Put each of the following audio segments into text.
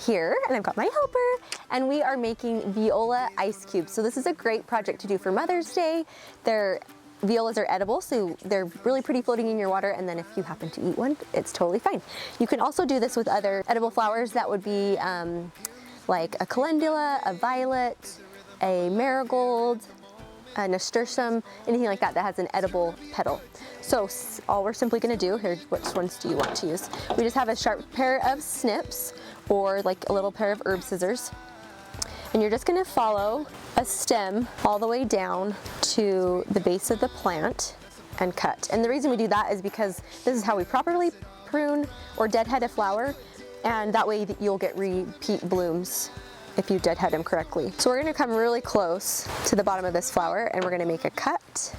here, and I've got my helper, and we are making Viola ice cubes. So this is a great project to do for Mother's Day. Violas are edible, so they're really pretty floating in your water, and then if you happen to eat one, it's totally fine. You can also do this with other edible flowers. That would be like a calendula, a violet, a marigold, a nasturtium, anything like that that has an edible petal. So all we're simply going to do, here, which ones do you want to use? We just have a sharp pair of snips or like a little pair of herb scissors. And you're just going to follow a stem all the way down to the base of the plant and cut. And the reason we do that is because this is how we properly prune or deadhead a flower, and that way you'll get repeat blooms if you deadhead them correctly. So we're going to come really close to the bottom of this flower, and we're going to make a cut.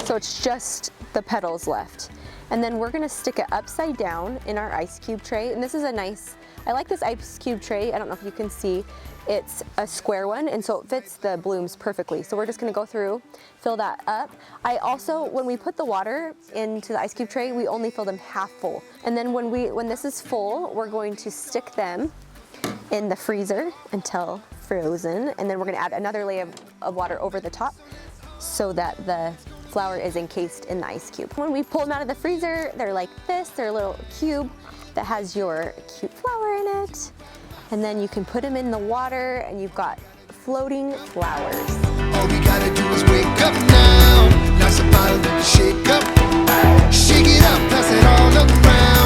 So it's just the petals left. And then we're going to stick it upside down in our ice cube tray. And this is a nice, I like this ice cube tray. I don't know if you can see. It's a square one, and so it fits the blooms perfectly. So we're just gonna go through, fill that up. I also, when we put the water into the ice cube tray, we only fill them half full. And then when this is full, we're going to stick them in the freezer until frozen. And then we're gonna add another layer of water over the top so that the flower is encased in the ice cube. When we pull them out of the freezer, they're like this. They're a little cube that has your cute flower in it. And then you can put them in the water and you've got floating flowers. All we gotta do is wake up now. Not somebody to shake up. Shake it up, pass it all around.